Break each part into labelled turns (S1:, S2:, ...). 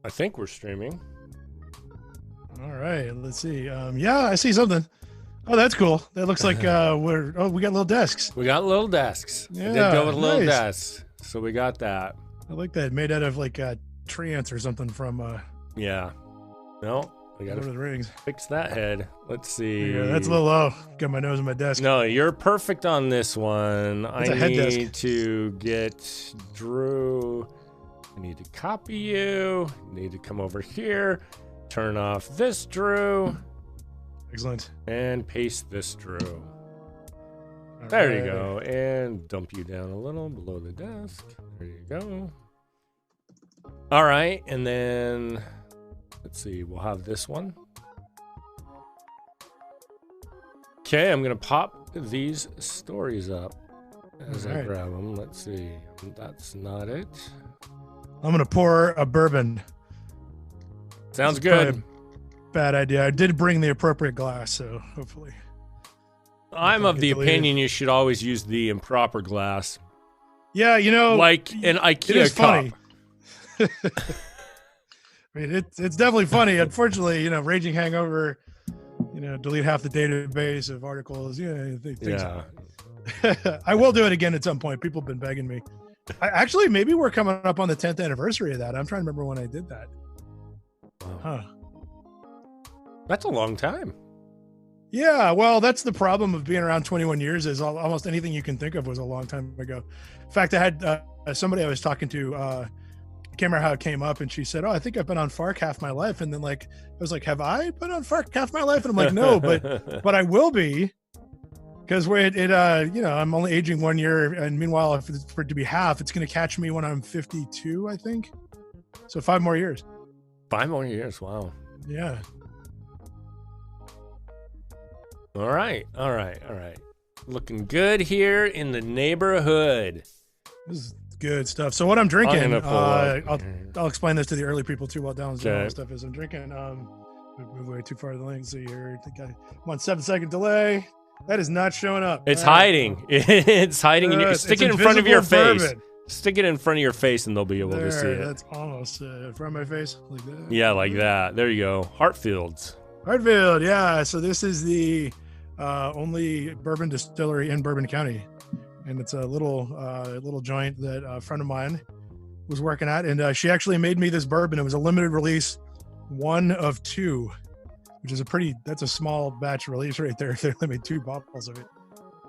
S1: I think we're streaming.
S2: All right, let's see. Yeah, I see something. Oh, that's cool. That looks like we got little desks.
S1: We got little desks.
S2: Yeah,
S1: I did go with little
S2: nice.
S1: desks, so we got that.
S2: I like that. Made out of like tree ants or something from.
S1: Yeah. No, we got
S2: Lord of the Rings.
S1: fix that head. Let's see.
S2: Yeah, that's a little low. Got my nose on my desk.
S1: No, you're perfect on this one.
S2: It's
S1: I
S2: a head desk.
S1: need to get Drew. I need to copy you. Need to come over here. Turn off this Drew.
S2: Excellent.
S1: And paste this Drew.
S2: All
S1: There you
S2: right.
S1: go. And dump you down a little below the desk. There you go. All right. And then, let's see. We'll have this one. Okay. I'm going to pop these stories up as I grab them. Let's see. That's not it.
S2: I'm gonna pour a bourbon.
S1: Sounds
S2: It's probably
S1: good.
S2: a bad idea. I did bring the appropriate glass, so hopefully.
S1: I'm of the
S2: deleted.
S1: opinion you should always use the improper glass.
S2: Yeah, you know,
S1: Like an
S2: it is
S1: IKEA cup.
S2: funny. I mean, it's definitely funny. Unfortunately, you know, raging hangover. You know, delete half the database of articles. Things.
S1: Yeah.
S2: I will do it again at some point. People have been begging me. Actually, maybe we're coming up on the 10th anniversary of that. I'm trying to remember when I did that.
S1: Wow.
S2: Huh.
S1: That's a long time.
S2: Yeah, well, that's the problem of being around 21 years is almost anything you can think of was a long time ago. In fact, I had somebody I was talking to, I can't remember how it came up, and she said, "Oh, I think I've been on Fark half my life." And then I was like, "Have I been on Fark half my life?" And I'm like, "No, but I will be." Because I'm only aging 1 year, and meanwhile, for it to be half, it's going to catch me when I'm 52, I think. So 5 more years.
S1: 5 more years. Wow.
S2: Yeah.
S1: All right. Looking good here in the neighborhood.
S2: This is good stuff. So what I'm drinking,
S1: I'm gonna pull up here.
S2: I'll explain this to the early people too while Donald's doing all
S1: Okay.
S2: this stuff. Is I'm drinking. Move way too far to the link. So you're. I think I'm on 7-second delay. That is not showing up.
S1: It's
S2: All right.
S1: hiding. It's hiding. Stick it in front of your face.
S2: Bourbon.
S1: Stick it in front of your face, and they'll be able to see it.
S2: That's almost in front of my face, like that.
S1: Yeah, like that. There you go. Hartfield's.
S2: Hartfield, yeah. So this is the only bourbon distillery in Bourbon County, and it's a little joint that a friend of mine was working at, and she actually made me this bourbon. It was a limited release, 1 of 2, which is that's a small batch release right there. They only made 2 bottles of it.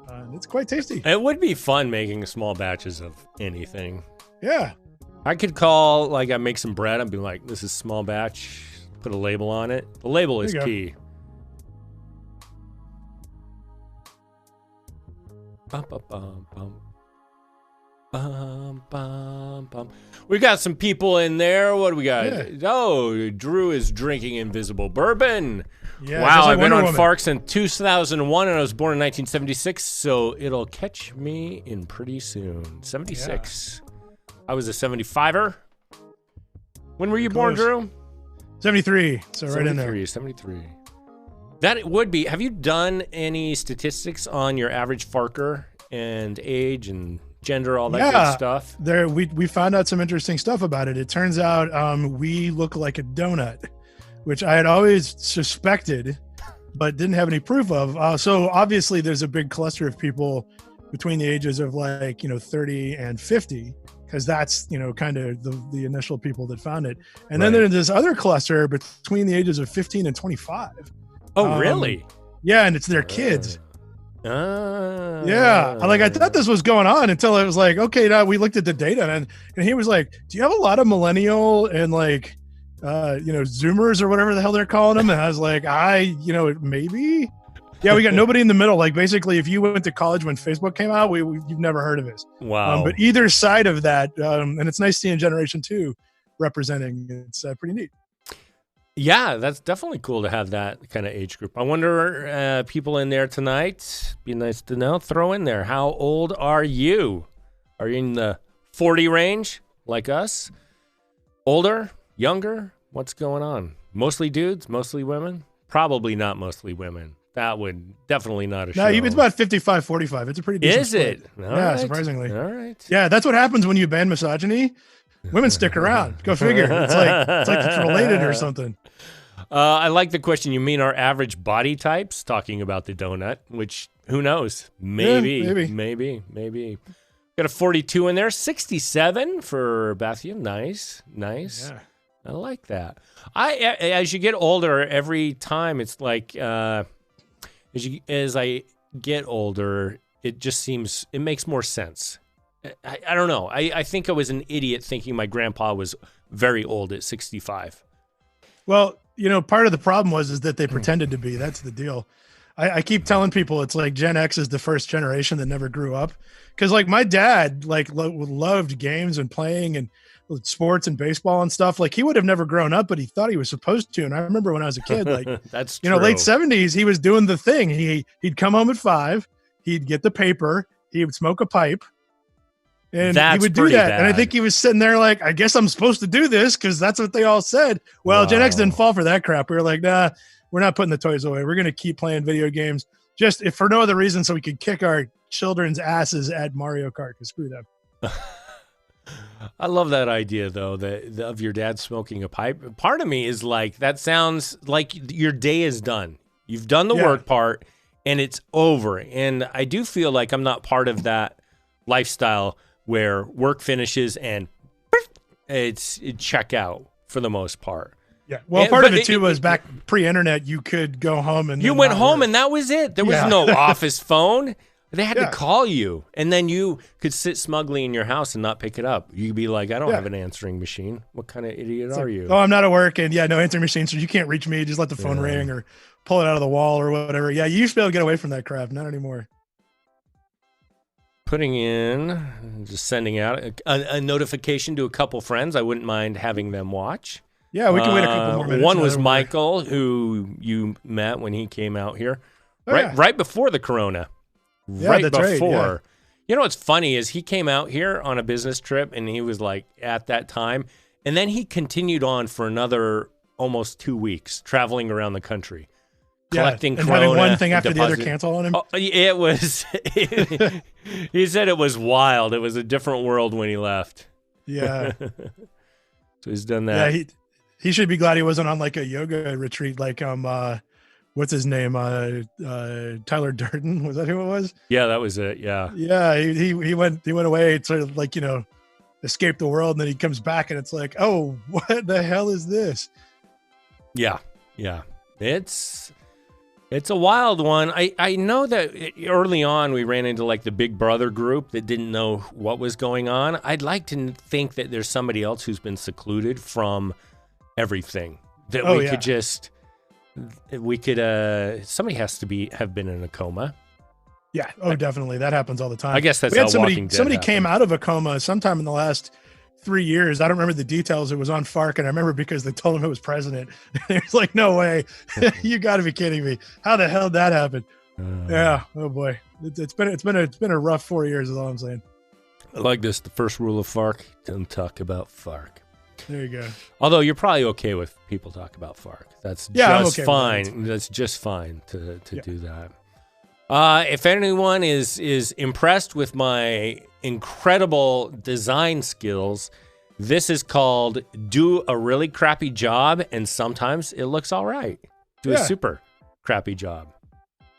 S2: And it's quite tasty.
S1: It would be fun making small batches of anything.
S2: Yeah.
S1: I could call, I make some bread and be like, this is small batch. Put a label on it. The label is
S2: There you go.
S1: key. Bum, bum, bum, bum. Bum, bum, bum. We got some people in there. What do we got?
S2: Yeah.
S1: Oh, Drew is drinking Invisible Bourbon.
S2: Yeah.
S1: Wow,
S2: just like
S1: I've been
S2: Wonder
S1: on
S2: Woman.
S1: Fark since 2001, and I was born in 1976, so it'll catch me in pretty soon. 76. I was a 75er. When were you born,
S2: Close.
S1: Drew?
S2: 73. So right in there.
S1: 73. That it would be. Have you done any statistics on your average Farker and age and gender, all that good stuff?
S2: There we found out some interesting stuff about it. It turns out we look like a donut, which I had always suspected, but didn't have any proof of. So obviously there's a big cluster of people between the ages of 30 and 50, because that's, kind of the initial people that found it. And then there's this other cluster between the ages of 15 and 25.
S1: Oh, really?
S2: Yeah. And it's their kids.
S1: Yeah.
S2: I thought this was going on until I was like, okay, now we looked at the data and he was like, do you have a lot of millennial and Zoomers or whatever the hell they're calling them? And I was like, maybe. Yeah, we got nobody in the middle. Like basically, if you went to college when Facebook came out, you've never heard of it.
S1: Wow.
S2: But either side of that, and it's nice seeing Generation 2 representing. It's pretty neat.
S1: Yeah, that's definitely cool to have that kind of age group. I wonder, people in there tonight, be nice to know, throw in there. How old are you? Are you in the 40 range like us? Older? Younger? What's going on? Mostly dudes? Mostly women? Probably not mostly women. That would definitely not a show.
S2: No, it's about 55-45. It's a pretty decent
S1: Is it?
S2: split.
S1: All
S2: Yeah,
S1: right.
S2: surprisingly.
S1: All right.
S2: Yeah, that's what happens when you ban misogyny. Women stick around. Go figure. It's like it's related or something.
S1: I like the question. You mean our average body types? Talking about the donut, which who knows? Maybe. Got a 42 in there. 67 for Bethia. Nice. Yeah. I like that. As you get older, every time it's like as I get older, it makes more sense. I don't know. I think I was an idiot thinking my grandpa was very old at 65.
S2: Well, part of the problem was that they pretended to be. That's the deal. I keep telling people it's like Gen X is the first generation that never grew up. Because like my dad loved games and playing and sports and baseball and stuff. Like he would have never grown up, but he thought he was supposed to. And I remember when I was a kid, like
S1: that's true.
S2: Late 70s, he was doing the thing. He'd come home at 5, he'd get the paper, he would smoke a pipe, and he would do that. Bad. And I think he was sitting there like, I guess I'm supposed to do this because that's what they all said. Well, Gen X didn't fall for that crap. We were like, nah, we're not putting the toys away. We're going to keep playing video games just if for no other reason so we could kick our children's asses at Mario Kart. Screw them.
S1: I love that idea, though, of your dad smoking a pipe. Part of me is like, that sounds like your day is done. You've done the work part, and it's over. And I do feel like I'm not part of that lifestyle where work finishes and it's check out for the most part. Yeah.
S2: Well, part of it, too, was back pre-internet, you could go home and...
S1: You went home, and that was it. There was no office phone. They had to call you, and then you could sit smugly in your house and not pick it up. You'd be like, I don't have an answering machine. What kind of idiot are you?
S2: Oh, I'm not at work, and no answering machine, so you can't reach me. Just let the phone ring or pull it out of the wall or whatever. Yeah, you used to be able to get away from that crap. Not anymore.
S1: Putting in, just sending out a notification to a couple friends. I wouldn't mind having them watch.
S2: Yeah, we can wait a couple more minutes.
S1: One was Michael, who you met when he came out here, right before the corona. Right before. Right, You know what's funny is he came out here on a business trip, and he was like at that time, and then he continued on for another almost 2 weeks, traveling around the country, collecting
S2: and
S1: corona,
S2: having one thing after the other cancel on him.
S1: Oh, it was. He said it was wild. It was a different world when he left.
S2: Yeah.
S1: So he's done that.
S2: Yeah, he should be glad he wasn't on like a yoga retreat like what's his name? Tyler Durden. Was that who it was?
S1: Yeah, that was it. Yeah.
S2: Yeah. He went away, sort of like, escape the world. And then he comes back and it's like, oh, what the hell is this?
S1: Yeah. Yeah. It's a wild one. I know that early on we ran into like the Big Brother group that didn't know what was going on. I'd like to think that there's somebody else who's been secluded from everything that somebody has to have been in a coma.
S2: Yeah. Oh, definitely. That happens all the time.
S1: I guess that's how Walking Dead
S2: somebody came out of a coma sometime in the last 3 years. I don't remember the details. It was on Fark, and I remember because they told him it was president. It was like, no way. You got to be kidding me. How the hell did that happen? Yeah. Oh boy. It's been a rough 4 years is all I'm saying.
S1: I like this. The first rule of Fark: don't talk about Fark.
S2: There you go.
S1: Although you're probably okay with people talk about Fark. That's just fine. That's just fine to do that. If anyone is impressed with my incredible design skills, this is called do a really crappy job, and sometimes it looks all right. Do a super crappy job.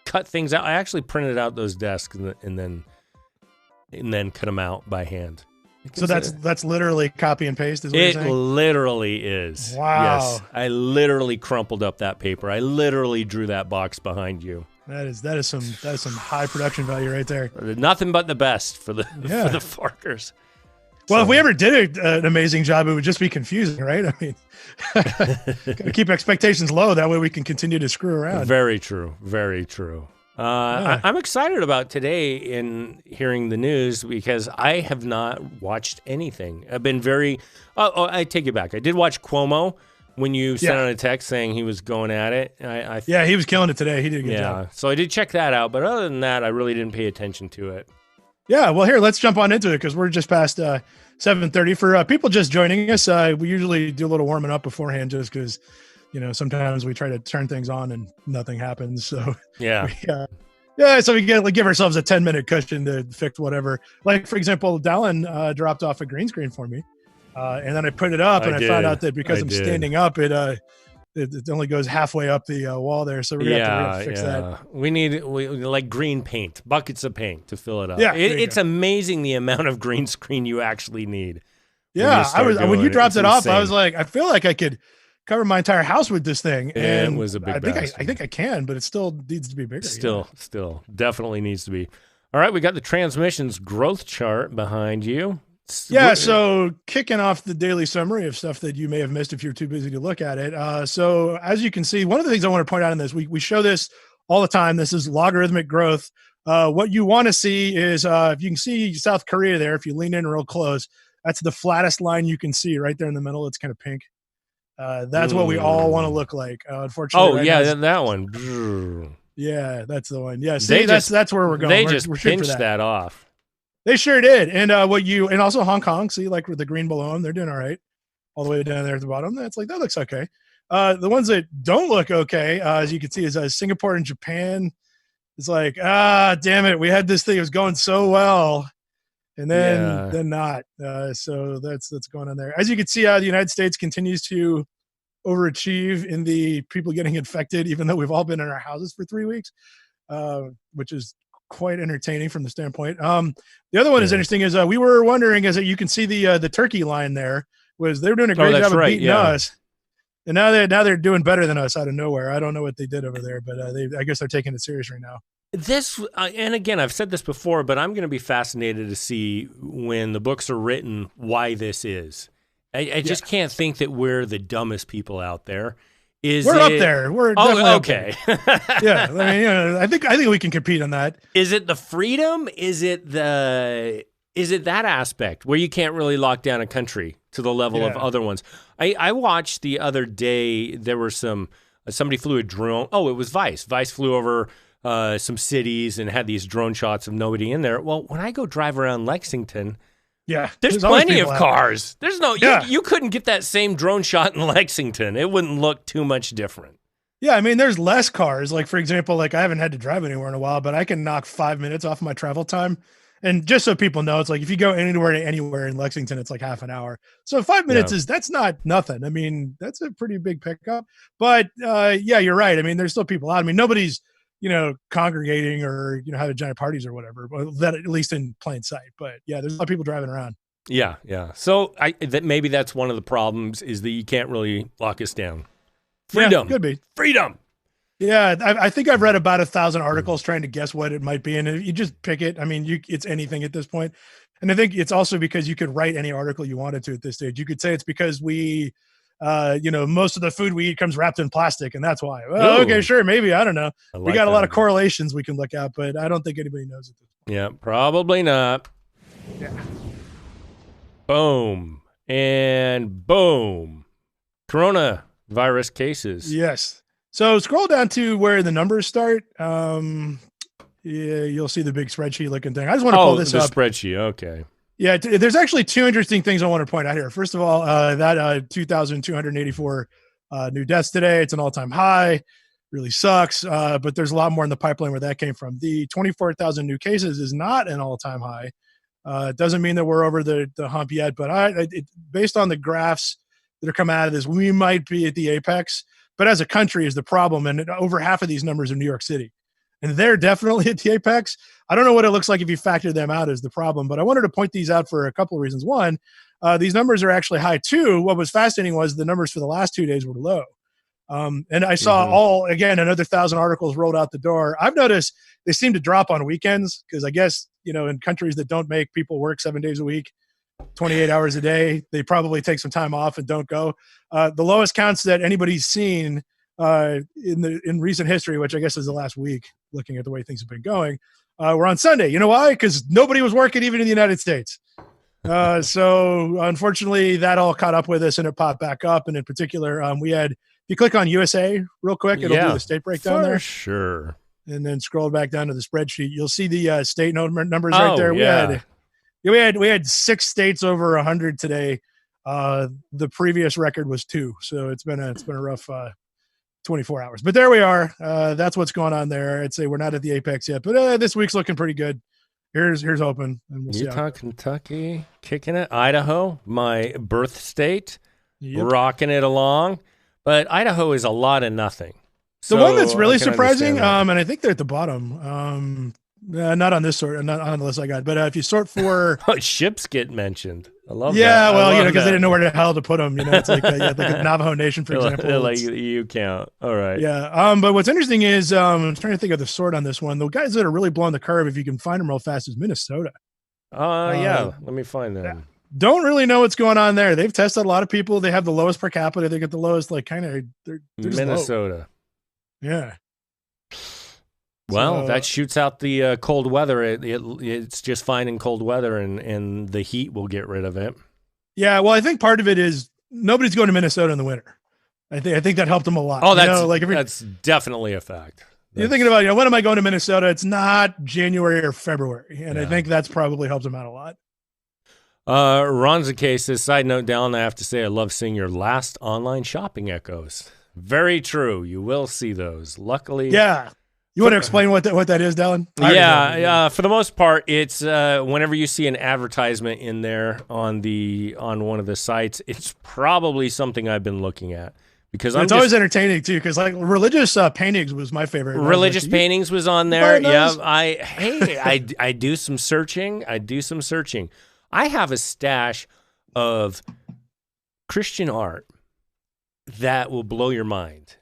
S1: Cut things out. I actually printed out those desks and then cut them out by hand.
S2: So that's literally copy and paste, is what you're saying? It
S1: literally is.
S2: Wow.
S1: Yes. I literally crumpled up that paper. I literally drew that box behind you.
S2: That is some high production value right there.
S1: Nothing but the best for the Farkers.
S2: Well, if we ever did an amazing job, it would just be confusing, right? I mean, gotta keep expectations low. That way we can continue to screw around.
S1: Very true. Very true. I'm excited about today in hearing the news because I have not watched anything. I've been I take it back. I did watch Cuomo when you sent out a text saying he was going at it.
S2: He was killing it today. He did a good job.
S1: So I did check that out. But other than that, I really didn't pay attention to it.
S2: Yeah. Well, here, let's jump on into it because we're just past 7:30. For people just joining us, we usually do a little warming up beforehand just because sometimes we try to turn things on and nothing happens. So so we give ourselves a 10-minute cushion to fix whatever. Like, for example, Dallin dropped off a green screen for me. And then I put it up, and I found out that
S1: I
S2: because I'm
S1: did.
S2: standing up, it only goes halfway up the wall there. So we're gonna have to fix that.
S1: We need like green paint, buckets of paint to fill it up.
S2: Yeah,
S1: It's amazing the amount of green screen you actually need.
S2: Yeah, when you dropped it off, I was
S1: insane.
S2: like, I feel like I could cover my entire house with this thing, and
S1: It was a big
S2: I
S1: bastard.
S2: think I can, but it still needs to be bigger.
S1: Still definitely needs to be. All right, we got the transmissions growth chart behind you.
S2: Yeah, so kicking off the daily summary of stuff that you may have missed if you're too busy to look at it. So as you can see, one of the things I want to point out in this, we show this all the time. This is logarithmic growth. What you want to see is if you can see South Korea there, if you lean in real close, that's the flattest line you can see right there in the middle. It's kind of pink. That's what we all want to look like. Unfortunately,
S1: that one.
S2: Yeah, that's the one. Yeah, see, that's where we're going.
S1: They just
S2: we're
S1: pinched that off.
S2: They sure did. And and also Hong Kong, see, like with the green below them, they're doing all right. All the way down there at the bottom. That's like, that looks okay. The ones that don't look okay, as you can see, is Singapore and Japan. It's like, damn it. We had this thing, it was going so well. And then not. So that's going on there. As you can see, the United States continues to overachieve in the people getting infected, even though we've all been in our houses for 3 weeks, which is quite entertaining from the standpoint. The other one is interesting is we were wondering, as you can see the Turkey line there was they're doing a great job of beating us, and now they're doing better than us out of nowhere. I don't know what they did over there, but I guess they're taking it serious right now.
S1: This and again, I've said this before, but I'm going to be fascinated to see when the books are written why this is. I just can't think that we're the dumbest people out there.
S2: We're up there. We're
S1: okay.
S2: Yeah, I mean, I think we can compete on that.
S1: Is it the freedom? Is it that aspect where you can't really lock down a country to the level of other ones? I watched the other day. There were somebody flew a drone. Oh, it was Vice. Vice flew over some cities and had these drone shots of nobody in there. Well, when I go drive around Lexington.
S2: Yeah,
S1: there's plenty of cars. There's no, you couldn't get that same drone shot in Lexington. It wouldn't look too much different.
S2: Yeah, I mean, there's less cars. Like, for example, like I haven't had to drive anywhere in a while, but I can knock 5 minutes off my travel time. And just so people know, it's like if you go anywhere to anywhere in Lexington, it's like half an hour. So 5 minutes that's not nothing. I mean, that's a pretty big pickup. But yeah, you're right. I mean, there's still people out. I mean, nobody's congregating or having giant parties or whatever. Well, that at least in plain sight. But yeah, there's a lot of people driving around.
S1: Yeah. So maybe that's one of the problems is that you can't really lock us down. Freedom.
S2: Yeah, could be.
S1: Freedom.
S2: Yeah, I think I've read about 1,000 articles trying to guess what it might be, and if you just pick it, I mean, it's anything at this point. And I think it's also because you could write any article you wanted to at this stage. You could say it's because we, most of the food we eat comes wrapped in plastic, and that's why. Well, okay, sure, maybe, I don't know. We got a lot of correlations we can look at, but I don't think anybody knows it.
S1: Yeah, probably not.
S2: Yeah.
S1: Boom and boom. Coronavirus cases.
S2: Yes. So scroll down to where the numbers start. Yeah, you'll see the big spreadsheet looking thing. I just want to pull this up.
S1: Spreadsheet. Okay.
S2: Yeah, there's actually two interesting things I want to point out here. First of all, that 2,284 new deaths today. It's an all-time high. Really sucks. But there's a lot more in the pipeline where that came from. The 24,000 new cases is not an all-time high. It doesn't mean that we're over the hump yet, but based on the graphs that are coming out of this, we might be at the apex. But as a country is the problem, and over half of these numbers are New York City. And they're definitely at the apex. I don't know what it looks like if you factor them out as the problem, but I wanted to point these out for a couple of reasons. One, these numbers are actually high. Two, what was fascinating was the numbers for the last 2 days were low. And I saw another 1,000 articles rolled out the door. I've noticed they seem to drop on weekends because I guess, in countries that don't make people work 7 days a week, 28 hours a day, they probably take some time off and don't go. The lowest counts that anybody's seen in recent history, which I guess is the last week, looking at the way things have been going, were on Sunday. You know why? Because nobody was working even in the United States. So unfortunately, that all caught up with us and it popped back up. And in particular, we had, if you click on USA real quick, it'll do the state breakdown there.
S1: Sure.
S2: And then scroll back down to the spreadsheet. You'll see the state numbers right there. We had 6 states over 100 today. The previous record was 2. So it's been a rough 24 hours. But there we are. That's what's going on there. I'd say we're not at the apex yet, but this week's looking pretty good. Here's hoping, and we'll see.
S1: Utah, Kentucky, kicking it. Idaho, my birth state,
S2: Yep.
S1: rocking it along. But Idaho is a lot of nothing.
S2: The one that's
S1: So
S2: really
S1: I can
S2: surprising,
S1: understand that.
S2: and I think they're at the bottom. Not on this sort, not on the list I got, but if you sort for,
S1: Oh, ships get mentioned. I love that.
S2: yeah,
S1: I
S2: well,
S1: love
S2: because they
S1: that.
S2: didn't know where the hell to put them. It's like like the Navajo Nation, for example.
S1: They're like the EU count. All right.
S2: Yeah. But what's interesting is I'm trying to think of the sort on this one. The guys that are really blowing the curve, if you can find them real fast, is Minnesota.
S1: Yeah. Let me find them.
S2: Don't really know what's going on there. They've tested a lot of people. They have the lowest per capita. They get the lowest, like kind of. They're
S1: Minnesota.
S2: Yeah.
S1: Well,
S2: So,
S1: that shoots out the cold weather. It's just fine in cold weather, and the heat will get rid of it.
S2: yeah. Well, I think part of it is nobody's going to Minnesota in the winter. I think that helped them a lot.
S1: Oh,
S2: if
S1: that's definitely a fact.
S2: You're thinking about, when am I going to Minnesota? It's not January or February. And I think that's probably helped them out a lot.
S1: Ronza says, side note, Dallin, I have to say I love seeing your last online shopping echoes. Very true. You will see those. Luckily.
S2: Yeah. You want to explain what that is, Dallin?
S1: Yeah. For the most part, it's whenever you see an advertisement in there on one of the sites, it's probably something I've been looking at. Because
S2: it's always entertaining too, because like religious paintings was my favorite.
S1: Religious paintings was on there. Yeah, I do some searching. I have a stash of Christian art that will blow your mind,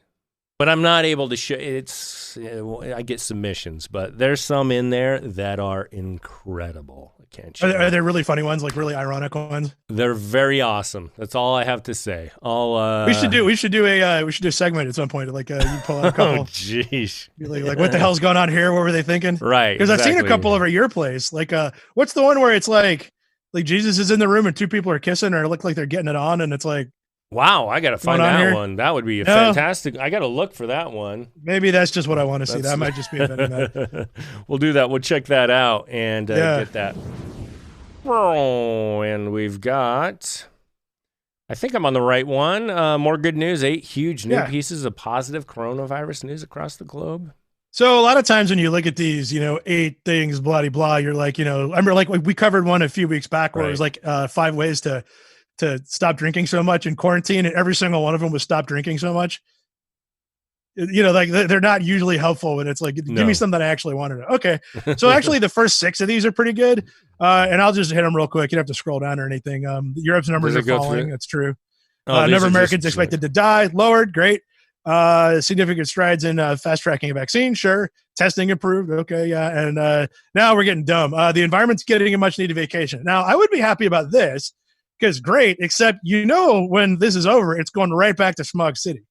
S1: but I'm not able to show. I get submissions, but there's some in there that are incredible. I can't show.
S2: Are there really funny ones, like really ironic ones?
S1: They're very awesome. That's all I have to say.
S2: We should do a segment at some point. Like you pull out a couple.
S1: Oh, jeez.
S2: Like what the hell's going on here? What were they thinking?
S1: Right.
S2: Because I've seen a couple over at your place. Like what's the one where it's like Jesus is in the room and two people are kissing, or it look like they're getting it on, and it's like,
S1: wow, I got to find that one. That would be fantastic. I got to look for that one.
S2: Maybe that's just what I want to see. That might just be inventing that.
S1: We'll do that. We'll check that out and get that. Oh, and we've got, I think I'm on the right one. More good news. 8 huge new pieces of positive coronavirus news across the globe.
S2: So a lot of times when you look at these, 8 things, blah, blah, blah, you're like, I remember like we covered one a few weeks back where it was like 5 ways to stop drinking so much in quarantine, and every single one of them was stop drinking so much. Like they're not usually helpful when it's like, give me something that I actually wanted to. Okay. So actually the first 6 of these are pretty good. And I'll just hit them real quick. You don't have to scroll down or anything. Europe's numbers are falling. That's true. Number of Americans expected to die, lowered. Great. Significant strides in fast tracking a vaccine. Sure. Testing improved. Okay. Yeah. And now we're getting dumb. The environment's getting a much needed vacation. Now I would be happy about this because great, except when this is over, it's going right back to Smog City.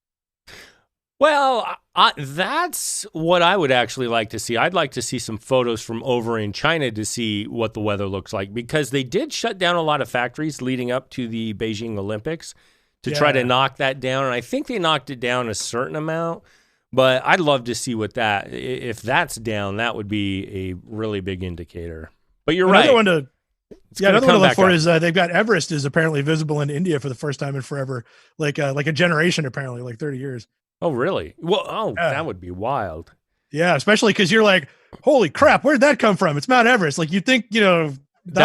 S1: Well, that's what I would actually like to see. I'd like to see some photos from over in China to see what the weather looks like, because they did shut down a lot of factories leading up to the Beijing Olympics to try to knock that down. And I think they knocked it down a certain amount, but I'd love to see if that's down, that would be a really big indicator. But you're right.
S2: Another one to look for is they've got Everest is apparently visible in India for the first time in forever, like a generation, apparently, like 30 years.
S1: Oh, really? Well, that would be wild.
S2: Yeah, especially because you're like, holy crap, where'd that come from? It's Mount Everest. Like you think, that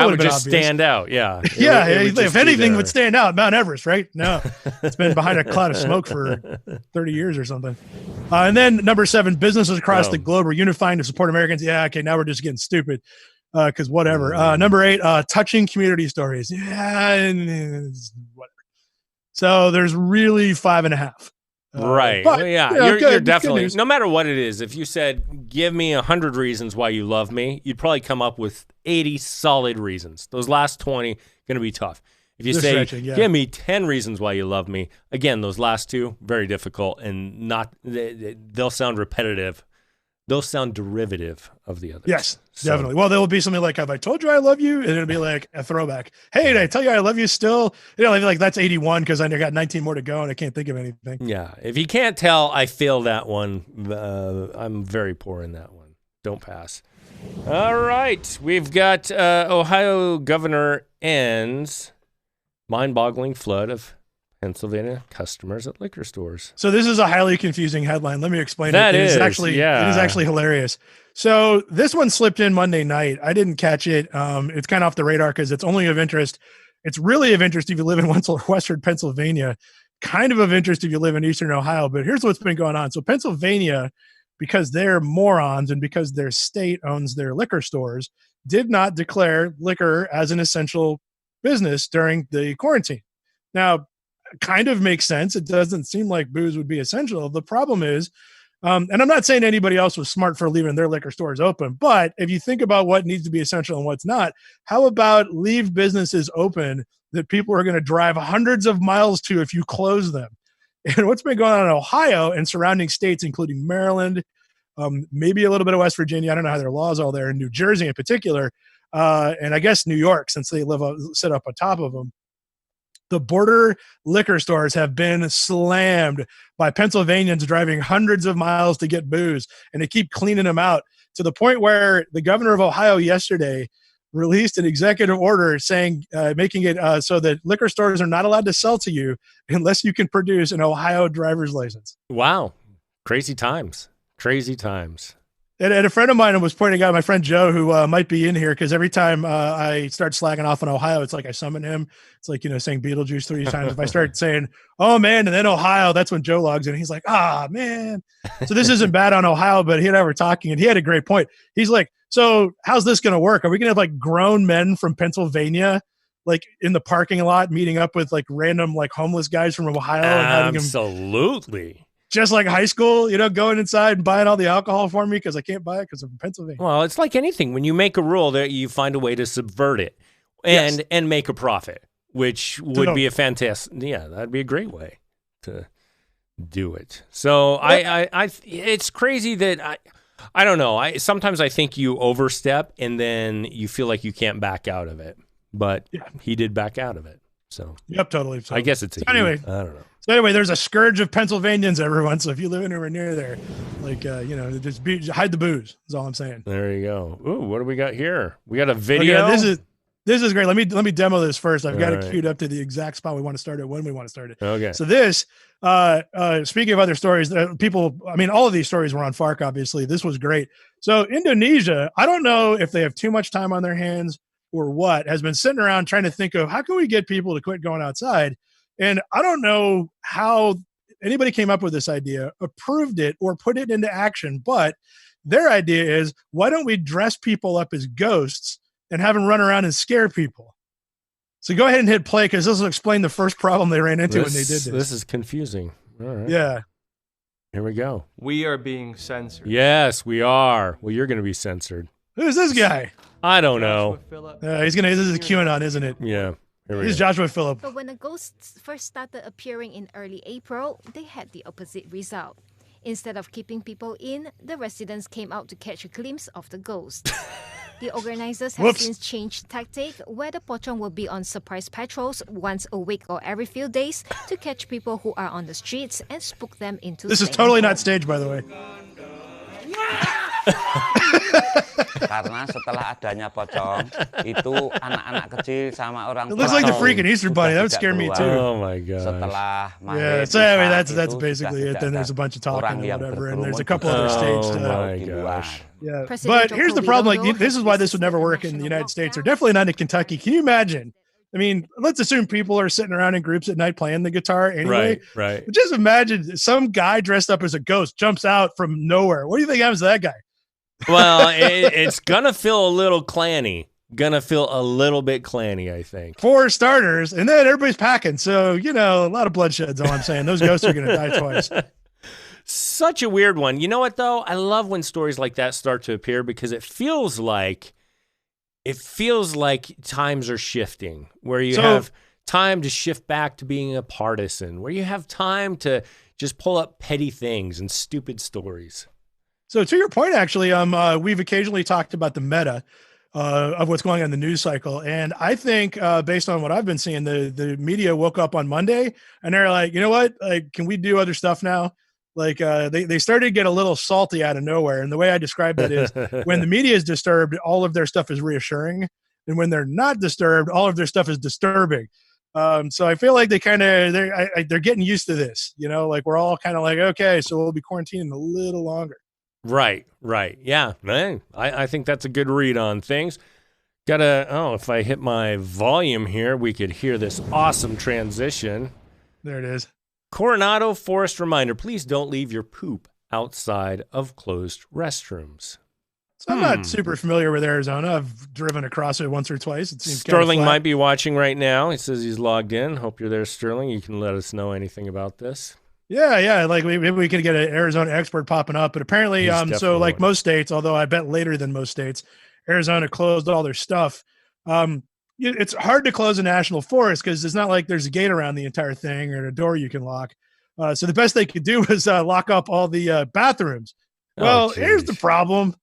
S2: would just
S1: stand out. Yeah.
S2: If anything would stand out, Mount Everest, right? No, it's been behind a cloud of smoke for 30 years or something. And then number 7, businesses across the globe are unifying to support Americans. Yeah. Okay. Now we're just getting stupid. Because whatever. Number 8, touching community stories. Yeah, whatever. So there's really 5.5.
S1: Right.
S2: But,
S1: you're definitely, no matter what it is, if you said, give me 100 reasons why you love me, you'd probably come up with 80 solid reasons. Those last 20 going to be tough. If you say, give me 10 reasons why you love me, again, those last 2, very difficult, and they'll sound repetitive. They'll sound derivative of the others.
S2: Yes, definitely. Well, there will be something like, have I told you I love you? And it'll be like a throwback. Hey, did I tell you I love you still? Like that's 81 because I got 19 more to go and I can't think of anything.
S1: Yeah. If you can't tell, I fail that one. I'm very poor in that one. Don't pass. All right. We've got Ohio governor ends mind-boggling flood of Pennsylvania customers at liquor stores.
S2: So this is a highly confusing headline. Let me explain
S1: It
S2: is
S1: actually,
S2: it is actually hilarious. So this one slipped in Monday night. I didn't catch it. It's kind of off the radar because it's only of interest. It's really of interest if you live in Western Pennsylvania, kind of interest if you live in Eastern Ohio. But here's what's been going on. So Pennsylvania, because they're morons and because their state owns their liquor stores, did not declare liquor as an essential business during the quarantine. Now, kind of makes sense. It doesn't seem like booze would be essential. The problem is, and I'm not saying anybody else was smart for leaving their liquor stores open, but if you think about what needs to be essential and what's not, how about leave businesses open that people are going to drive hundreds of miles to if you close them? And what's been going on in Ohio and surrounding states, including Maryland, maybe a little bit of West Virginia. I don't know how their laws are there, in New Jersey in particular, and I guess New York, since they sit up on top of them. The border liquor stores have been slammed by Pennsylvanians driving hundreds of miles to get booze, and they keep cleaning them out to the point where the governor of Ohio yesterday released an executive order saying, making it so that liquor stores are not allowed to sell to you unless you can produce an Ohio driver's license.
S1: Wow. Crazy times. Crazy times.
S2: And a friend of mine was pointing out, my friend Joe, who might be in here, because every time I start slacking off on Ohio, it's like I summon him. It's like, saying Beetlejuice 3 times. If I start saying, oh, man, and then Ohio, that's when Joe logs in. He's like, man. So this isn't bad on Ohio, but he and I were talking, and he had a great point. He's like, so how's this going to work? Are we going to have like grown men from Pennsylvania, like in the parking lot, meeting up with like random like homeless guys from Ohio? And having
S1: Absolutely.
S2: Just like high school, going inside and buying all the alcohol for me because I can't buy it because I'm from Pennsylvania.
S1: Well, it's like anything. When you make a rule, that you find a way to subvert it and make a profit, which would be a fantastic. Yeah, that'd be a great way to do it. So I it's crazy that I don't know. Sometimes I think you overstep and then you feel like you can't back out of it, but he did back out of it. So
S2: yep, totally. So
S1: I guess it's
S2: anyway.
S1: I don't know.
S2: So anyway, there's a scourge of Pennsylvanians, everyone. So if you live anywhere near there, like, just hide the booze. Is all I'm saying.
S1: There you go. Ooh, what do we got here? We got a video.
S2: Okay, this is great. Let me demo this first. I've got it queued up to the exact spot we want to start it, when we want to start it.
S1: Okay.
S2: So this, speaking of other stories, all of these stories were on Fark, obviously. This was great. So Indonesia, I don't know if they have too much time on their hands or what, has been sitting around trying to think of how can we get people to quit going outside. And I don't know how anybody came up with this idea, approved it, or put it into action. But their idea is, why don't we dress people up as ghosts and have them run around and scare people? So go ahead and hit play, because this will explain the first problem they ran into when they did this.
S1: This is confusing. All right.
S2: Yeah.
S1: Here we go.
S3: We are being censored.
S1: Yes, we are. Well, you're going to be censored.
S2: Who's this guy?
S1: I don't know.
S2: This is a QAnon, isn't it?
S1: Yeah.
S2: This is Joshua Phillip.
S4: But when the ghosts first started appearing in early April, they had the opposite result. Instead of keeping people in, the residents came out to catch a glimpse of the ghost. The organizers have since changed tactic, where the pocong will be on surprise patrols once a week or every few days to catch people who are on the streets and spook them into
S2: This is totally not staged, by the way.
S5: Karena setelah adanya pocong itu anak-anak kecil sama orang tua.
S2: It looks like the freaking Easter bunny. That would scare me too.
S1: Oh my god.
S5: Setelah
S2: yeah. So anyway, that's basically it. Then there's a bunch of talking and whatever, and there's a couple other staged stuff.
S1: Oh my gosh.
S2: Yeah. But here's the problem. Like, this is why this would never work in the United States, or definitely not in Kentucky. Can you imagine? I mean, let's assume people are sitting around in groups at night playing the guitar anyway.
S1: Right.
S2: But just imagine some guy dressed up as a ghost jumps out from nowhere. What do you think happens to that guy?
S1: Well, it's gonna feel a little clanny. Gonna feel a little bit clanny, I think.
S2: For starters, and then everybody's packing. So, a lot of bloodshed's all I'm saying. Those ghosts are gonna die twice.
S1: Such a weird one. You know what, though? I love when stories like that start to appear, because it feels like times are shifting, where you have time to shift back to being a partisan, where you have time to just pull up petty things and stupid stories.
S2: So to your point, actually, we've occasionally talked about the meta of what's going on in the news cycle. And I think based on what I've been seeing, the media woke up on Monday and they're like, you know what? Like, can we do other stuff now? Like they started to get a little salty out of nowhere. And the way I described it is, when the media is disturbed, all of their stuff is reassuring. And when they're not disturbed, all of their stuff is disturbing. So I feel like they're getting used to this. Like we're all kind of like, okay, so we'll be quarantining a little longer.
S1: Right. Yeah, man, I think that's a good read on things. If I hit my volume here, we could hear this awesome transition.
S2: There it is.
S1: Coronado Forest reminder, please don't leave your poop outside of closed restrooms.
S2: So I'm not super familiar with Arizona. I've driven across it once or twice. It seems
S1: Sterling
S2: kind of
S1: might be watching right now. He says he's logged in. Hope you're there, Sterling. You can let us know anything about this.
S2: Yeah. Like maybe we could get an Arizona expert popping up. But apparently, so like most states, although I bet later than most states, Arizona closed all their stuff. It's hard to close a national forest because it's not like there's a gate around the entire thing or a door you can lock. So the best they could do was lock up all the bathrooms. Well, here's the problem.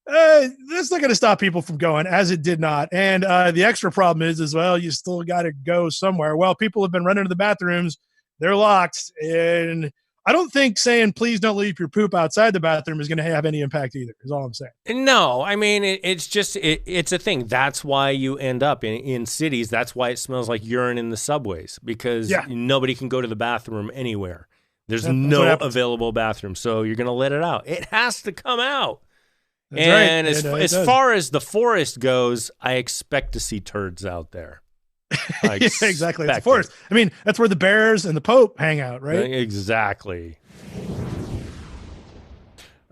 S2: That's not going to stop people from going, as it did not. And the extra problem is well, you still got to go somewhere. Well, people have been running to the bathrooms. They're locked. And I don't think saying, please don't leave your poop outside the bathroom is going to have any impact either, is all I'm saying.
S1: No, I mean, it's a thing. That's why you end up in cities. That's why it smells like urine in the subways, because nobody can go to the bathroom anywhere. There's no available bathroom. So you're going to let it out. It has to come out.
S2: That's
S1: and
S2: right.
S1: as far as the forest goes, I expect to see turds out there.
S2: Yeah, exactly. It's a forest. I mean, that's where the bears and the Pope hang out, right?
S1: Exactly.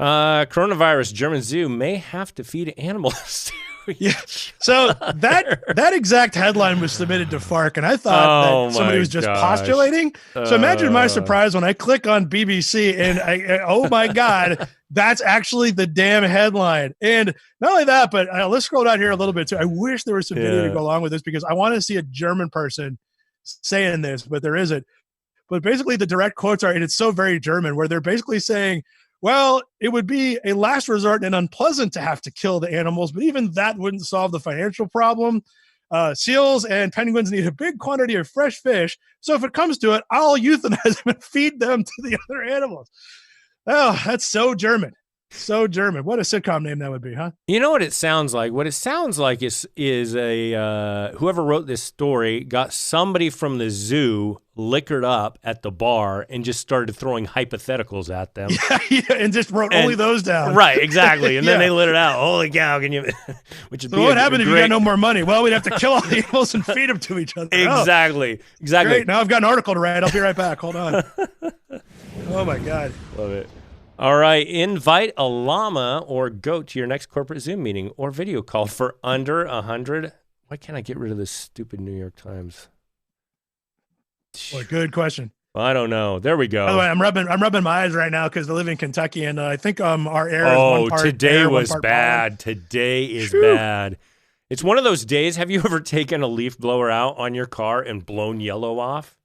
S1: Coronavirus, German zoo may have to feed animals.
S2: Yeah. So that exact headline was submitted to Fark, and I thought that somebody was just postulating. So imagine my surprise when I click on BBC and oh my God, that's actually the damn headline. And not only that, but let's scroll down here a little bit too. I wish there was some video to go along with this because I want to see a German person saying this, but there isn't. But basically the direct quotes are, and it's so very German, where they're basically saying, well, it would be a last resort and unpleasant to have to kill the animals, but even that wouldn't solve the financial problem. Seals and penguins need a big quantity of fresh fish. So if it comes to it, I'll euthanize them and feed them to the other animals. Oh, that's so German. So German. What a sitcom name that would be, huh?
S1: You know what it sounds like? What it sounds like is a whoever wrote this story got somebody from the zoo liquored up at the bar and just started throwing hypotheticals at them.
S2: Yeah, and just wrote only those down.
S1: Right, exactly. And then they lit it out. Holy cow, can you? Which would
S2: so what happened if you got no more money? Well, we'd have to kill all the animals and feed them to each other.
S1: Exactly.
S2: Great. Now I've got an article to write. I'll be right back. Hold on. Oh my God.
S1: Love it. All right, invite a llama or goat to your next corporate Zoom meeting or video call for under 100. Why can't I get rid of this stupid New York Times?
S2: Well, good question.
S1: Well, I don't know. There we go.
S2: By the way, I'm rubbing my eyes right now because I live in Kentucky, and I think our air is one part
S1: today
S2: air,
S1: was
S2: one part
S1: bad.
S2: pollen.
S1: Today is bad. It's one of those days. Have you ever taken a leaf blower out on your car and blown yellow off?